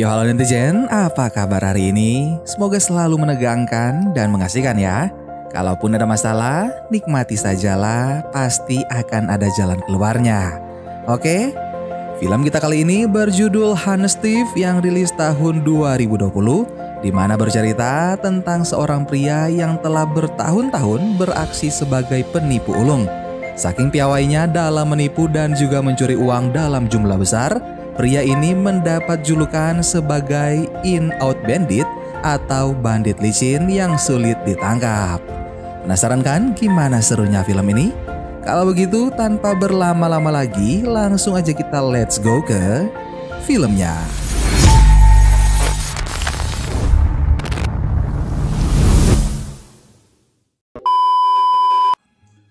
Yo halo netizen, apa kabar hari ini? Semoga selalu menegangkan dan mengasihkan ya. Kalaupun ada masalah, nikmati sajalah, pasti akan ada jalan keluarnya. Oke? Film kita kali ini berjudul Honest Thief yang rilis tahun 2020, di mana bercerita tentang seorang pria yang telah bertahun-tahun beraksi sebagai penipu ulung. Saking piawainya dalam menipu dan juga mencuri uang dalam jumlah besar, pria ini mendapat julukan sebagai in-out bandit atau bandit licin yang sulit ditangkap. Penasaran kan gimana serunya film ini? Kalau begitu tanpa berlama-lama lagi, langsung aja kita let's go ke filmnya.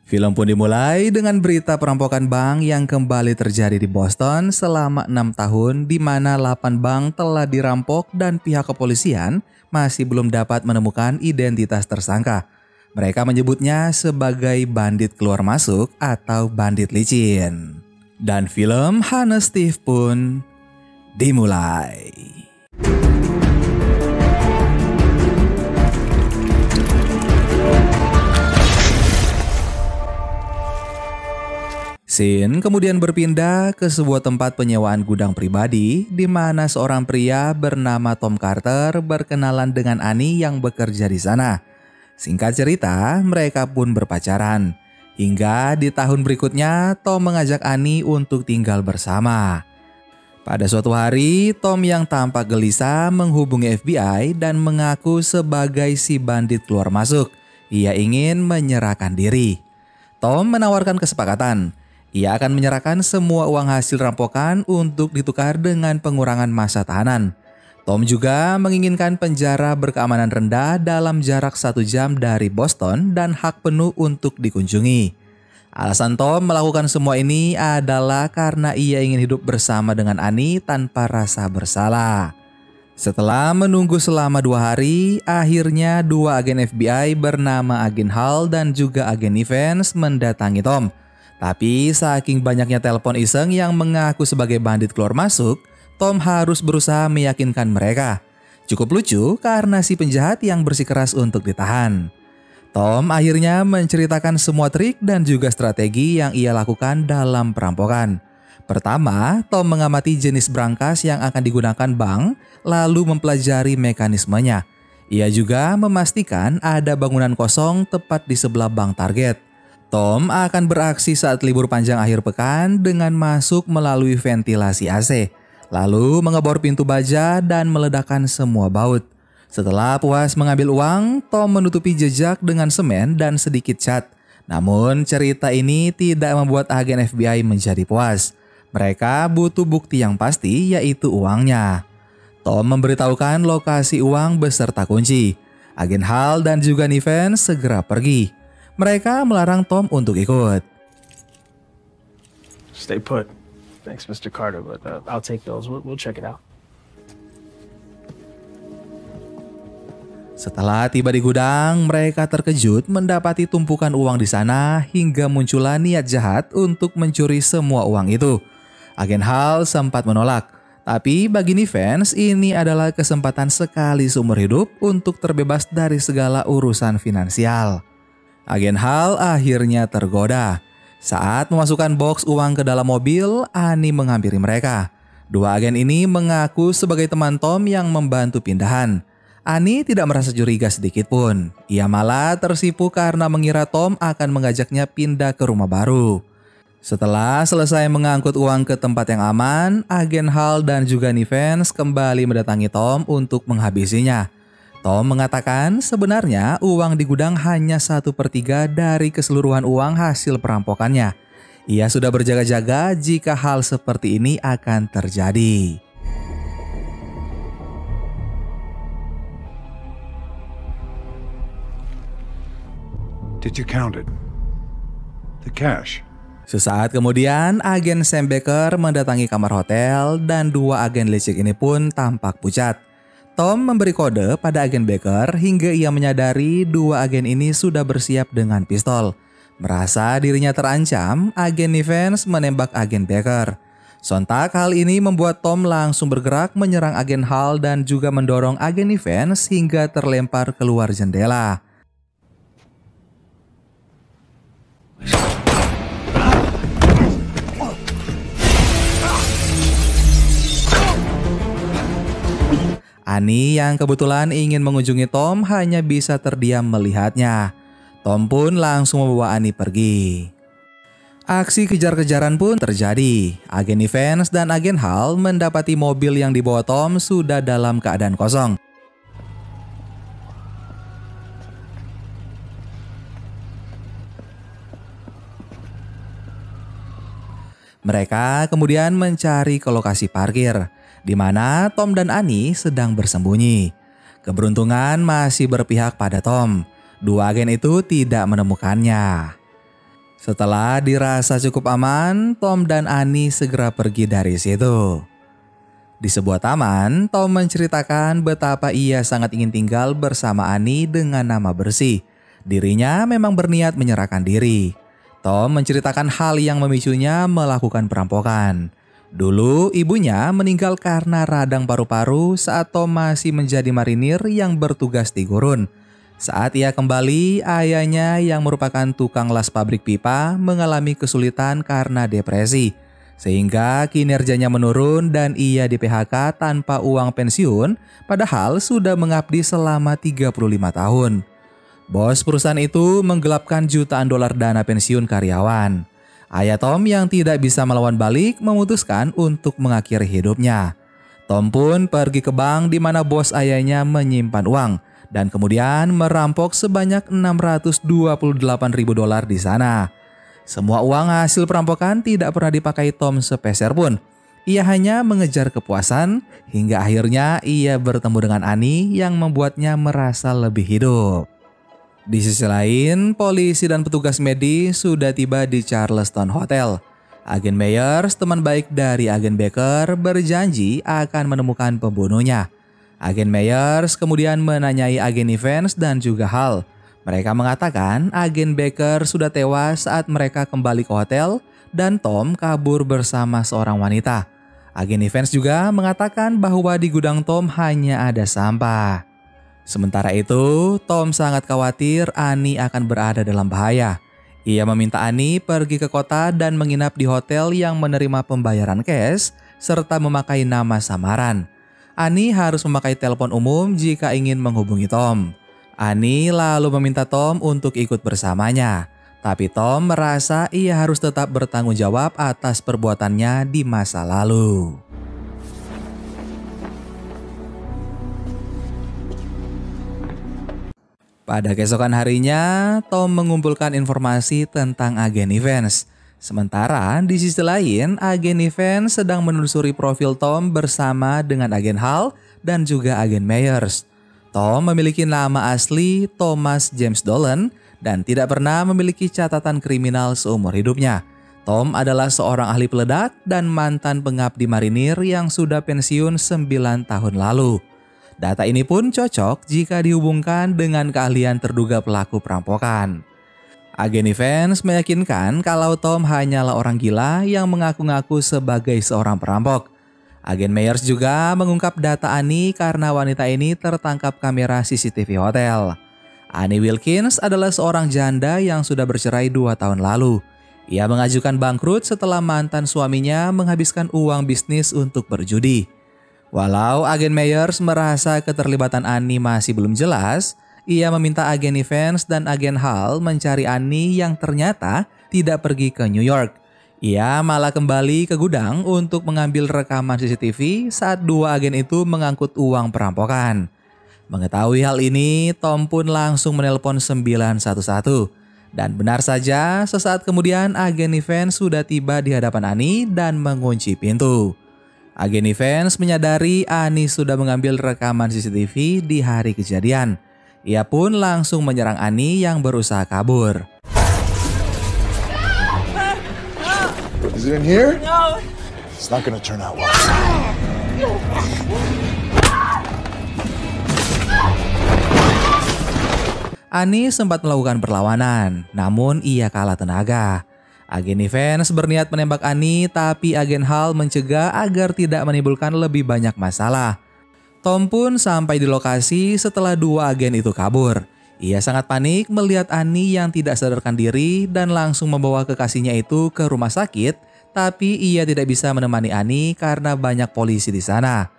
Film pun dimulai dengan berita perampokan bank yang kembali terjadi di Boston selama 6 tahun, di mana 8 bank telah dirampok dan pihak kepolisian masih belum dapat menemukan identitas tersangka. Mereka menyebutnya sebagai bandit keluar masuk atau bandit licin. Dan film Honest Thief pun dimulai. Scene kemudian berpindah ke sebuah tempat penyewaan gudang pribadi di mana seorang pria bernama Tom Carter berkenalan dengan Annie yang bekerja di sana. Singkat cerita, mereka pun berpacaran. Hingga di tahun berikutnya, Tom mengajak Annie untuk tinggal bersama. Pada suatu hari, Tom yang tampak gelisah menghubungi FBI dan mengaku sebagai si bandit keluar masuk. Ia ingin menyerahkan diri. Tom menawarkan kesepakatan. Ia akan menyerahkan semua uang hasil rampokan untuk ditukar dengan pengurangan masa tahanan. Tom juga menginginkan penjara berkeamanan rendah dalam jarak 1 jam dari Boston dan hak penuh untuk dikunjungi. Alasan Tom melakukan semua ini adalah karena ia ingin hidup bersama dengan Annie tanpa rasa bersalah. Setelah menunggu selama 2 hari, akhirnya 2 agen FBI bernama Agen Hall dan juga Agen Evans mendatangi Tom. Tapi saking banyaknya telepon iseng yang mengaku sebagai bandit keluar masuk, Tom harus berusaha meyakinkan mereka. Cukup lucu karena si penjahat yang bersikeras untuk ditahan. Tom akhirnya menceritakan semua trik dan juga strategi yang ia lakukan dalam perampokan. Pertama, Tom mengamati jenis brankas yang akan digunakan bank, lalu mempelajari mekanismenya. Ia juga memastikan ada bangunan kosong tepat di sebelah bank target. Tom akan beraksi saat libur panjang akhir pekan dengan masuk melalui ventilasi AC, lalu mengebor pintu baja dan meledakkan semua baut. Setelah puas mengambil uang, Tom menutupi jejak dengan semen dan sedikit cat. Namun cerita ini tidak membuat agen FBI menjadi puas. Mereka butuh bukti yang pasti, yaitu uangnya. Tom memberitahukan lokasi uang beserta kunci. Agen Hall dan juga Evans segera pergi. Mereka melarang Tom untuk ikut. Stay put. Thanks, Mr. Carter, but I'll take those. We'll check it out. Setelah tiba di gudang, mereka terkejut mendapati tumpukan uang di sana hingga muncullah niat jahat untuk mencuri semua uang itu. Agen Hall sempat menolak, tapi bagi Evans ini adalah kesempatan sekali seumur hidup untuk terbebas dari segala urusan finansial. Agen Hall akhirnya tergoda. Saat memasukkan box uang ke dalam mobil, Annie menghampiri mereka. 2 agen ini mengaku sebagai teman Tom yang membantu pindahan. Annie tidak merasa curiga sedikit pun. Ia malah tersipu karena mengira Tom akan mengajaknya pindah ke rumah baru. Setelah selesai mengangkut uang ke tempat yang aman, Agen Hall dan juga Evans kembali mendatangi Tom untuk menghabisinya. Tom mengatakan sebenarnya uang di gudang hanya 1/3 dari keseluruhan uang hasil perampokannya. Ia sudah berjaga-jaga jika hal seperti ini akan terjadi. Did you count it? The cash? Sesaat kemudian, agen Sam Baker mendatangi kamar hotel dan 2 agen licik ini pun tampak pucat. Tom memberi kode pada agen Baker hingga ia menyadari 2 agen ini sudah bersiap dengan pistol. Merasa dirinya terancam, agen Evans menembak agen Baker. Sontak hal ini membuat Tom langsung bergerak menyerang agen Hal dan juga mendorong agen Evans hingga terlempar keluar jendela. Annie yang kebetulan ingin mengunjungi Tom hanya bisa terdiam melihatnya. Tom pun langsung membawa Annie pergi. Aksi kejar-kejaran pun terjadi. Agen Evans dan agen Hal mendapati mobil yang dibawa Tom sudah dalam keadaan kosong. Mereka kemudian mencari ke lokasi parkir, di mana Tom dan Annie sedang bersembunyi. Keberuntungan masih berpihak pada Tom. Dua agen itu tidak menemukannya. Setelah dirasa cukup aman, Tom dan Annie segera pergi dari situ. Di sebuah taman, Tom menceritakan betapa ia sangat ingin tinggal bersama Annie dengan nama bersih. Dirinya memang berniat menyerahkan diri. Tom menceritakan hal yang memicunya melakukan perampokan. Dulu ibunya meninggal karena radang paru-paru saat Tom masih menjadi marinir yang bertugas di gurun. Saat ia kembali, ayahnya yang merupakan tukang las pabrik pipa mengalami kesulitan karena depresi. Sehingga kinerjanya menurun dan ia di PHK tanpa uang pensiun, padahal sudah mengabdi selama 35 tahun. Bos perusahaan itu menggelapkan jutaan dolar dana pensiun karyawan. Ayah Tom yang tidak bisa melawan balik memutuskan untuk mengakhiri hidupnya. Tom pun pergi ke bank di mana bos ayahnya menyimpan uang dan kemudian merampok sebanyak $628.000 di sana. Semua uang hasil perampokan tidak pernah dipakai Tom sepeser pun. Ia hanya mengejar kepuasan hingga akhirnya ia bertemu dengan Annie yang membuatnya merasa lebih hidup. Di sisi lain, polisi dan petugas medis sudah tiba di Charleston Hotel. Agen Meyers, teman baik dari agen Baker, berjanji akan menemukan pembunuhnya. Agen Meyers kemudian menanyai agen Evans dan juga Hal. Mereka mengatakan agen Baker sudah tewas saat mereka kembali ke hotel dan Tom kabur bersama seorang wanita. Agen Evans juga mengatakan bahwa di gudang Tom hanya ada sampah. Sementara itu, Tom sangat khawatir Annie akan berada dalam bahaya. Ia meminta Annie pergi ke kota dan menginap di hotel yang menerima pembayaran cash serta memakai nama samaran. Annie harus memakai telepon umum jika ingin menghubungi Tom. Annie lalu meminta Tom untuk ikut bersamanya. Tapi Tom merasa ia harus tetap bertanggung jawab atas perbuatannya di masa lalu. Pada keesokan harinya, Tom mengumpulkan informasi tentang agen Evans. Sementara di sisi lain, agen Evans sedang menelusuri profil Tom bersama dengan agen Hal dan juga agen Meyers. Tom memiliki nama asli Thomas James Dolan dan tidak pernah memiliki catatan kriminal seumur hidupnya. Tom adalah seorang ahli peledak dan mantan pengabdi marinir yang sudah pensiun 9 tahun lalu. Data ini pun cocok jika dihubungkan dengan keahlian terduga pelaku perampokan. Agen Evans meyakinkan kalau Tom hanyalah orang gila yang mengaku-ngaku sebagai seorang perampok. Agen Meyers juga mengungkap data Annie karena wanita ini tertangkap kamera CCTV hotel. Annie Wilkins adalah seorang janda yang sudah bercerai 2 tahun lalu. Ia mengajukan bangkrut setelah mantan suaminya menghabiskan uang bisnis untuk berjudi. Walau agen Meyers merasa keterlibatan Annie masih belum jelas, ia meminta agen Evans dan agen Hal mencari Annie yang ternyata tidak pergi ke New York. Ia malah kembali ke gudang untuk mengambil rekaman CCTV saat dua agen itu mengangkut uang perampokan. Mengetahui hal ini, Tom pun langsung menelpon 911. Dan benar saja, sesaat kemudian agen Evans sudah tiba di hadapan Annie dan mengunci pintu. Agen Evans menyadari Annie sudah mengambil rekaman CCTV di hari kejadian. Ia pun langsung menyerang Annie yang berusaha kabur. Is it in here? No. It's not gonna turn out well. Annie sempat melakukan perlawanan, namun ia kalah tenaga. Agen Evans berniat menembak Annie, tapi agen Hal mencegah agar tidak menimbulkan lebih banyak masalah. Tom pun sampai di lokasi setelah dua agen itu kabur. Ia sangat panik melihat Annie yang tidak sadarkan diri dan langsung membawa kekasihnya itu ke rumah sakit, tapi ia tidak bisa menemani Annie karena banyak polisi di sana.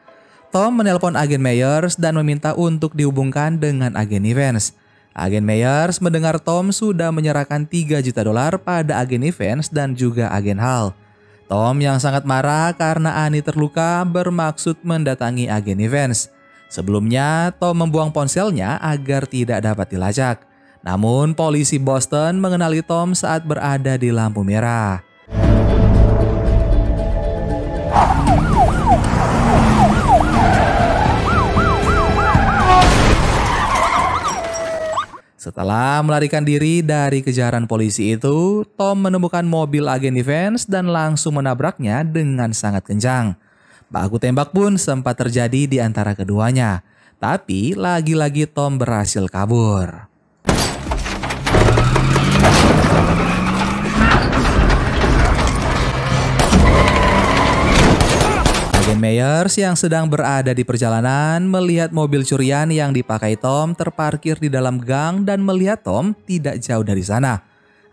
Tom menelpon agen Myers dan meminta untuk dihubungkan dengan agen Evans. Agen Myers mendengar Tom sudah menyerahkan $3 juta pada agen Evans dan juga agen Hal. Tom yang sangat marah karena Annie terluka bermaksud mendatangi agen Evans. Sebelumnya, Tom membuang ponselnya agar tidak dapat dilacak. Namun, polisi Boston mengenali Tom saat berada di lampu merah. Setelah melarikan diri dari kejaran polisi itu, Tom menemukan mobil agen Evans dan langsung menabraknya dengan sangat kencang. Baku tembak pun sempat terjadi di antara keduanya, tapi lagi-lagi Tom berhasil kabur. Agen Myers yang sedang berada di perjalanan melihat mobil curian yang dipakai Tom terparkir di dalam gang dan melihat Tom tidak jauh dari sana.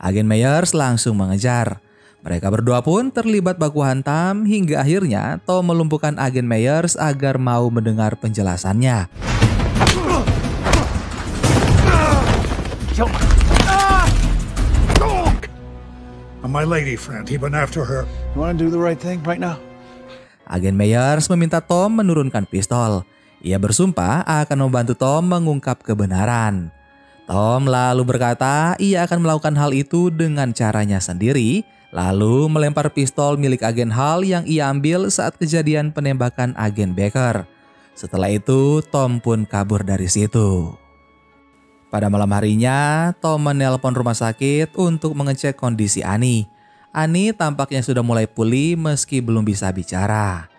Agen Myers langsung mengejar. Mereka berdua pun terlibat baku hantam hingga akhirnya Tom melumpuhkan agen Myers agar mau mendengar penjelasannya. My lady friend, he went after her. You want to do the right thing right now? Agen Myers meminta Tom menurunkan pistol. Ia bersumpah akan membantu Tom mengungkap kebenaran. Tom lalu berkata ia akan melakukan hal itu dengan caranya sendiri, lalu melempar pistol milik agen Hal yang ia ambil saat kejadian penembakan agen Baker. Setelah itu, Tom pun kabur dari situ. Pada malam harinya, Tom menelpon rumah sakit untuk mengecek kondisi Annie. Annie tampaknya sudah mulai pulih meski belum bisa bicara.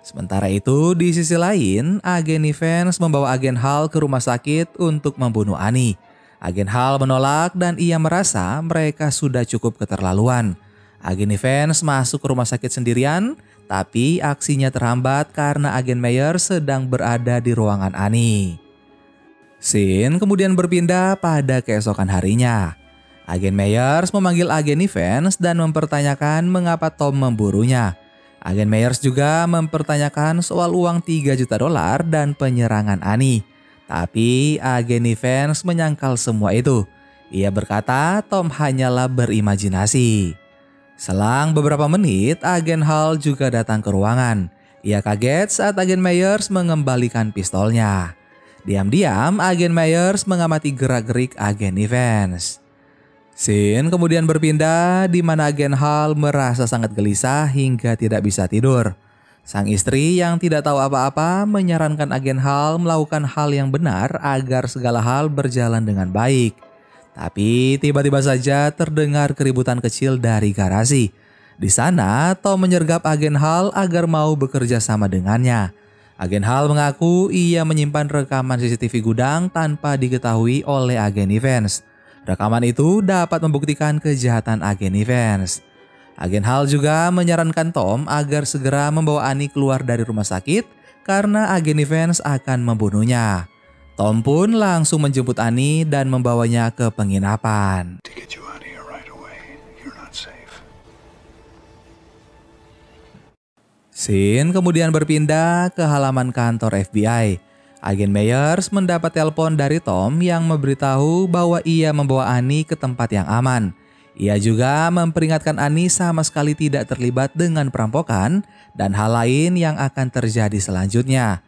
Sementara itu, di sisi lain, agen Evans membawa agen Hal ke rumah sakit untuk membunuh Annie. Agen Hal menolak dan ia merasa mereka sudah cukup keterlaluan. Agen Evans masuk ke rumah sakit sendirian, tapi aksinya terhambat karena agen Myers sedang berada di ruangan Annie. Scene kemudian berpindah pada keesokan harinya. Agen Myers memanggil agen Evans dan mempertanyakan mengapa Tom memburunya. Agen Myers juga mempertanyakan soal uang $3 juta dan penyerangan Annie. Tapi agen Evans menyangkal semua itu. Ia berkata Tom hanyalah berimajinasi. Selang beberapa menit, agen Hal juga datang ke ruangan. Ia kaget saat agen Myers mengembalikan pistolnya. Diam-diam, agen Myers mengamati gerak-gerik agen Evans. Scene kemudian berpindah di mana agen Hal merasa sangat gelisah hingga tidak bisa tidur. Sang istri yang tidak tahu apa-apa menyarankan agen Hal melakukan hal yang benar agar segala hal berjalan dengan baik. Tapi tiba-tiba saja terdengar keributan kecil dari garasi. Di sana, Tom menyergap agen Hal agar mau bekerja sama dengannya. Agen Hal mengaku ia menyimpan rekaman CCTV gudang tanpa diketahui oleh agen Evans. Rekaman itu dapat membuktikan kejahatan agen Evans. Agen Hal juga menyarankan Tom agar segera membawa Annie keluar dari rumah sakit karena agen Evans akan membunuhnya. Tom pun langsung menjemput Annie dan membawanya ke penginapan. Scene kemudian berpindah ke halaman kantor FBI. Agen Myers mendapat telepon dari Tom yang memberitahu bahwa ia membawa Annie ke tempat yang aman. Ia juga memperingatkan Annie sama sekali tidak terlibat dengan perampokan dan hal lain yang akan terjadi selanjutnya.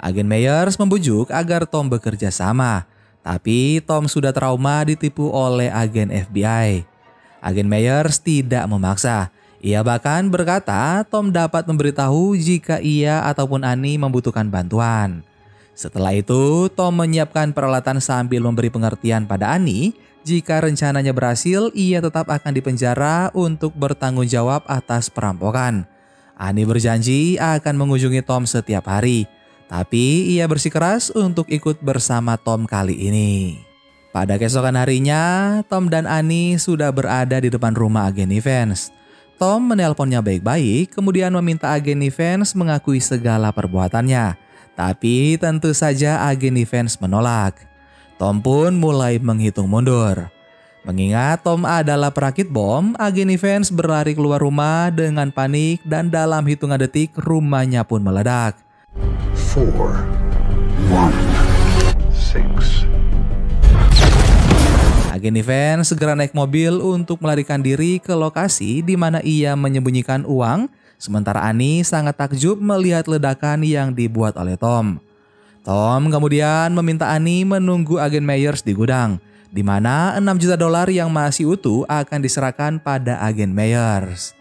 Agen Myers membujuk agar Tom bekerja sama, tapi Tom sudah trauma ditipu oleh agen FBI. Agen Myers tidak memaksa. Ia bahkan berkata Tom dapat memberitahu jika ia ataupun Annie membutuhkan bantuan. Setelah itu, Tom menyiapkan peralatan sambil memberi pengertian pada Annie. Jika rencananya berhasil, ia tetap akan dipenjara untuk bertanggung jawab atas perampokan. Annie berjanji akan mengunjungi Tom setiap hari, tapi ia bersikeras untuk ikut bersama Tom kali ini. Pada keesokan harinya, Tom dan Annie sudah berada di depan rumah agen Evans. Tom menelponnya baik-baik, kemudian meminta agen Evans mengakui segala perbuatannya. Tapi tentu saja agen Evans menolak. Tom pun mulai menghitung mundur. Mengingat Tom adalah perakit bom, agen Evans berlari keluar rumah dengan panik dan dalam hitungan detik rumahnya pun meledak. 4, 1, 6. Agen Evans segera naik mobil untuk melarikan diri ke lokasi di mana ia menyembunyikan uang, sementara Annie sangat takjub melihat ledakan yang dibuat oleh Tom. Tom kemudian meminta Annie menunggu agen Myers di gudang, di mana $6 juta yang masih utuh akan diserahkan pada agen Myers.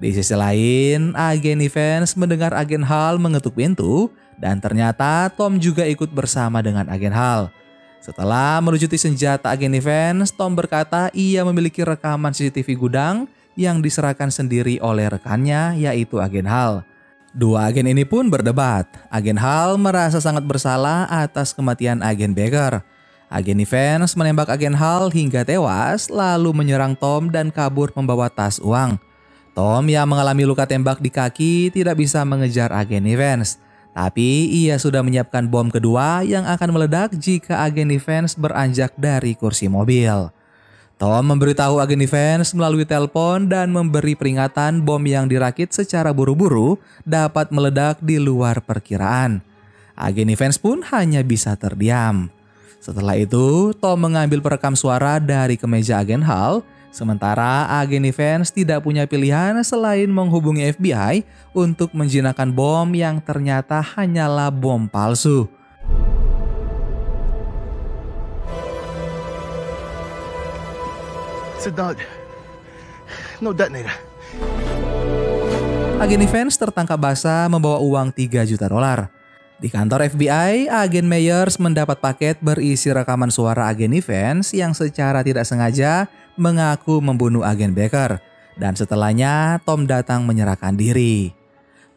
Di sisi lain, agen Evans mendengar agen Hall mengetuk pintu dan ternyata Tom juga ikut bersama dengan agen Hall. Setelah melucuti senjata agen Evans, Tom berkata ia memiliki rekaman CCTV gudang yang diserahkan sendiri oleh rekannya, yaitu agen Hall. Dua agen ini pun berdebat. Agen Hall merasa sangat bersalah atas kematian agen Baker. Agen Evans menembak agen Hall hingga tewas, lalu menyerang Tom dan kabur membawa tas uang. Tom yang mengalami luka tembak di kaki tidak bisa mengejar agen Evans. Tapi ia sudah menyiapkan bom kedua yang akan meledak jika agen Evans beranjak dari kursi mobil. Tom memberitahu agen Evans melalui telepon dan memberi peringatan bom yang dirakit secara buru-buru dapat meledak di luar perkiraan. Agen Evans pun hanya bisa terdiam. Setelah itu, Tom mengambil perekam suara dari kemeja agen Hall. Sementara agen Evans tidak punya pilihan selain menghubungi FBI untuk menjinakkan bom yang ternyata hanyalah bom palsu. It's a dud. No detonator. Agen Evans tertangkap basah membawa uang $3 juta. Di kantor FBI, agen Myers mendapat paket berisi rekaman suara agen Evans yang secara tidak sengaja mengaku membunuh agen Baker. Dan setelahnya, Tom datang menyerahkan diri.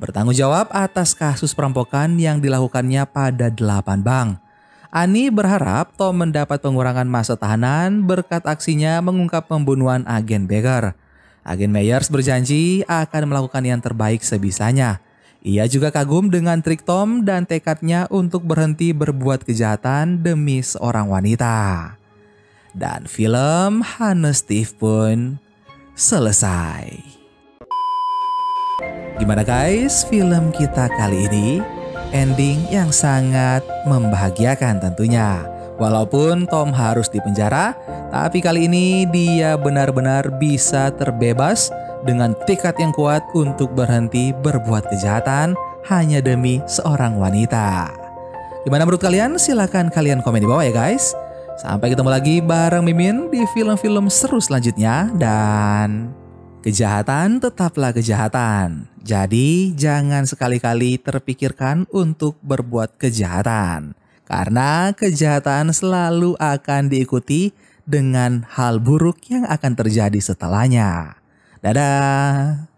Bertanggung jawab atas kasus perampokan yang dilakukannya pada 8 bank. Annie berharap Tom mendapat pengurangan masa tahanan berkat aksinya mengungkap pembunuhan agen Baker. Agen Myers berjanji akan melakukan yang terbaik sebisanya. Ia juga kagum dengan trik Tom dan tekadnya untuk berhenti berbuat kejahatan demi seorang wanita. Dan film Hannah Steve pun selesai. Gimana guys, film kita kali ini? Ending yang sangat membahagiakan tentunya. Walaupun Tom harus dipenjara, tapi kali ini dia benar-benar bisa terbebas dengan tekad yang kuat untuk berhenti berbuat kejahatan hanya demi seorang wanita. Gimana menurut kalian? Silahkan kalian komen di bawah ya guys. Sampai ketemu lagi bareng Mimin di film-film seru selanjutnya. Dan kejahatan tetaplah kejahatan. Jadi jangan sekali-kali terpikirkan untuk berbuat kejahatan. Karena kejahatan selalu akan diikuti dengan hal buruk yang akan terjadi setelahnya. Dadah!